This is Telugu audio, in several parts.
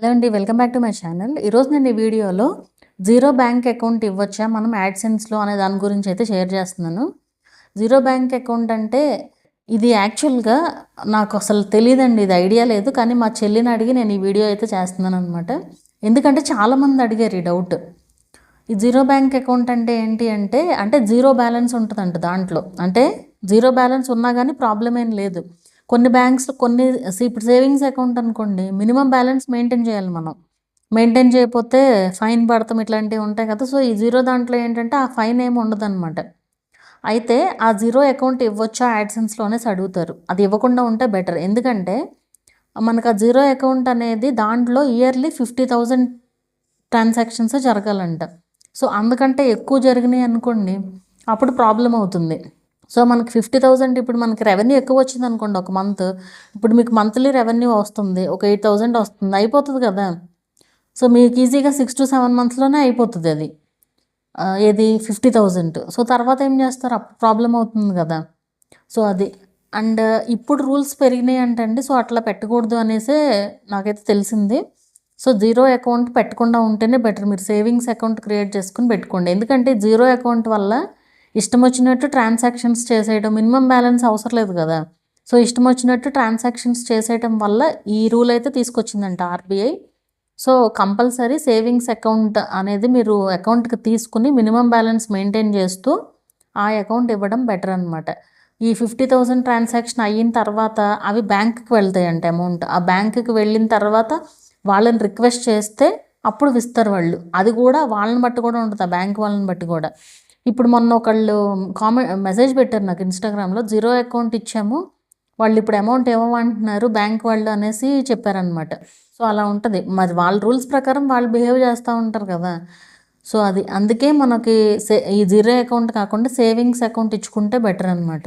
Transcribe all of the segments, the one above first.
హలో అండి. Welcome back to my channel. ఈరోజు నేను ఈ వీడియోలో జీరో బ్యాంక్ అకౌంట్ ఇవ్వచ్చా మనం యాడ్సెన్స్‌లో అనే దాని గురించి అయితే షేర్ చేస్తున్నాను. జీరో బ్యాంక్ అకౌంట్ అంటే ఇది యాక్చువల్‌గా నాకు అసలు తెలీదండి. ఇది ఐడియా లేదు. కానీ మా చెల్లిని అడిగి నేను ఈ వీడియో అయితే చేస్తున్నాననమాట. ఎందుకంటే చాలామంది అడిగారు ఈ డౌట్. ఈ జీరో బ్యాంక్ అకౌంట్ అంటే ఏంటి అంటే జీరో బ్యాలెన్స్ ఉంటదంట దాంట్లో. అంటే జీరో బ్యాలెన్స్ ఉన్నా గానీ ప్రాబ్లమ్ ఏం లేదు. కొన్ని బ్యాంక్స్‌లో ఇప్పుడు సేవింగ్స్ అకౌంట్ అనుకోండి, మినిమమ్ బ్యాలెన్స్ మెయింటైన్ చేయాలి మనం. మెయింటైన్ చేయకపోతే ఫైన్ పడతాం ఇట్లాంటివి ఉంటాయి కదా! సో, ఈ జీరో దాంట్లో ఏంటంటే ఆ ఫైన్ ఏమి ఉండదనమాట. అయితే ఆ జీరో అకౌంట్ ఇవ్వొచ్చా యాడ్సెన్స్‌లో అనేసి అడుగుతారు. అది ఇవ్వకుండా ఉంటే బెటర్. ఎందుకంటే మనకు ఆ జీరో అకౌంట్ అనేది దాంట్లో ఇయర్లీ 50,000 ట్రాన్సాక్షన్సే జరగాలంట. సో, అందుకంటే ఎక్కువ జరిగినాయి అనుకోండి, అప్పుడు ప్రాబ్లమ్ అవుతుంది. సో, మనకి 50,000 ఇప్పుడు మనకి రెవెన్యూ ఎక్కువ వచ్చిందనుకోండి ఒక మంత్. ఇప్పుడు మీకు మంత్లీ రెవెన్యూ వస్తుంది. ఒక 8,000 వస్తుంది. అయిపోతది కదా! సో, మీకు ఈజీగా 6-7 మంత్స్‌లోనే అయిపోతది అది. ఏది 50,000. సో, తర్వాత ఏం చేస్తారు? అప్పుడు ప్రాబ్లమ్ అవుతుంది కదా! సో, అది. అండ్ ఇప్పుడు రూల్స్ పెరిగినాయి అంటండి. సో, అట్లా పెట్టకూడదు అనేసే నాకైతే తెలిసింది. సో, జీరో అకౌంట్ పెట్టకుండా ఉంటేనే బెటర్. మీరు సేవింగ్స్ అకౌంట్ క్రియేట్ చేసుకొని పెట్టుకోండి. ఎందుకంటే జీరో అకౌంట్ వల్ల ఇష్టం వచ్చినట్టు ట్రాన్సాక్షన్స్ చేసేయడం, మినిమమ్ బ్యాలెన్స్ అవసరం లేదు కదా! సో, ఇష్టం వచ్చినట్టు ట్రాన్సాక్షన్స్ చేసేయటం వల్ల ఈ రూల్ అయితే తీసుకొచ్చిందంట RBI. So, compulsory savings account అనేది మీరు అకౌంట్‌కి తీసుకుని మినిమమ్ బ్యాలెన్స్ మెయింటైన్ చేస్తూ ఆ అకౌంట్ ఇవ్వడం బెటర్ అనమాట. ఈ 50,000 ట్రాన్సాక్షన్ అయిన తర్వాత అవి బ్యాంక్‌కి వెళ్తాయంట అమౌంట్. ఆ బ్యాంక్‌కి వెళ్ళిన తర్వాత వాళ్ళని రిక్వెస్ట్ చేస్తే అప్పుడు ఇస్తారు వాళ్ళు. అది కూడా వాళ్ళని బట్టి కూడా ఉంటది. ఆ బ్యాంక్ వాళ్ళని బట్టి కూడా. ఇప్పుడు మొన్న ఒకళ్ళు మెసేజ్ పెట్టారు నాకు ఇన్‌స్టాగ్రామ్‌లో. జీరో అకౌంట్ ఇచ్చాము. వాళ్ళు ఇప్పుడు అమౌంట్ ఇవ్వమంటున్నారు బ్యాంక్ వాళ్ళు అనేసి చెప్పారనమాట. సో, అలా ఉంటది. మరి వాళ్ళ రూల్స్ ప్రకారం వాళ్ళు బిహేవ్ చేస్తా ఉంటారు కదా! సో, అది. అందుకే మనకి ఈ జీరో అకౌంట్ కాకుండా సేవింగ్స్ అకౌంట్ ఇచ్చుకుంటే బెటర్ అనమాట.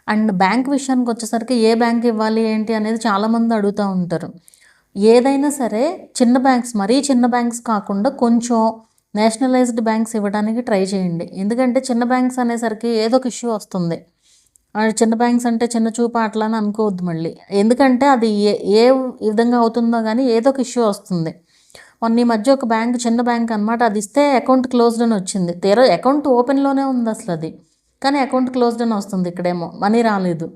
అండ్ బ్యాంక్ విషయానికొచ్చేసరికి ఏ బ్యాంక్ ఇవ్వాలి ఏంటి అనేది చాలామంది అడుగుతా ఉంటారు. ఏదైనా సరే చిన్న బ్యాంక్స్, మరీ చిన్న బ్యాంక్స్ కాకుండా కొంచెం నేషనలైజ్డ్ బ్యాంక్స్ ఇవ్వడానికి ట్రై చేయండి. ఎందుకంటే చిన్న బ్యాంక్స్ అనేసరికి ఏదో ఒక ఇష్యూ వస్తుంది. చిన్న బ్యాంక్స్ అంటే చిన్న చూపు అట్లా అని అనుకోవద్దు మళ్ళీ. ఎందుకంటే అది ఏ విధంగా అవుతుందో గానీ ఏదో ఒక ఇష్యూ వస్తుంది. మొన్న ఈ మధ్య ఒక బ్యాంక్, చిన్న బ్యాంక్ అనమాట. అది ఇస్తే అకౌంట్ క్లోజ్డ్ అని వచ్చింది. తీరా అకౌంట్ ఓపెన్‌లోనే ఉంది అసలది. కానీ అకౌంట్ క్లోజ్డ్ అని వస్తుంది ఇక్కడేమో. మనీ రాలేదు.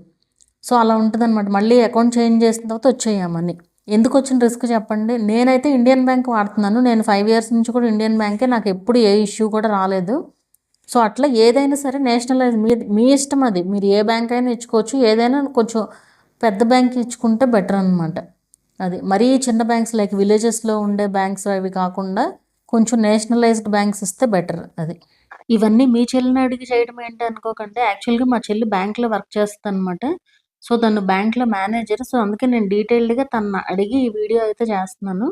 సో, అలా ఉంటదనమాట. మళ్ళీ అకౌంట్ చేంజ్ చేసిన తర్వాత వచ్చాయి ఆ మనీ. ఎందుకొచ్చిన రిస్క్ చెప్పండి? నేనైతే ఇండియన్ బ్యాంక్ వాడుతున్నాను. నేను 5 ఇయర్స్ నుంచి కూడా ఇండియన్ బ్యాంకే. నాకెప్పుడు ఏ ఇష్యూ కూడా రాలేదు. సో, అట్లా ఏదైనా సరే నేషనలైజ్ మీ ఇష్టం అది. మీరు ఏ బ్యాంక్ అయినా ఇచ్చుకోవచ్చు. ఏదైనా కొంచెం పెద్ద బ్యాంక్ ఇచ్చుకుంటే బెటర్ అనమాట. అది. మరీ చిన్న బ్యాంక్స్ లైక్ విలేజెస్‌లో ఉండే బ్యాంక్స్ అవి కాకుండా కొంచెం నేషనలైజ్డ్ బ్యాంక్స్ ఇస్తే బెటర్ అది. ఇవన్నీ మీ చెల్లిని అడిగి చేయడం ఏంటి అనుకోకండి. యాక్చువల్‌గా మా చెల్లి బ్యాంక్‌లో వర్క్ చేస్తదనమాట. సో, తను బ్యాంక్‌లో మేనేజర్. సో, అందుకే నేను డీటెయిల్డ్‌గా తనని అడిగి ఈ వీడియో అయితే చేస్తున్నాను.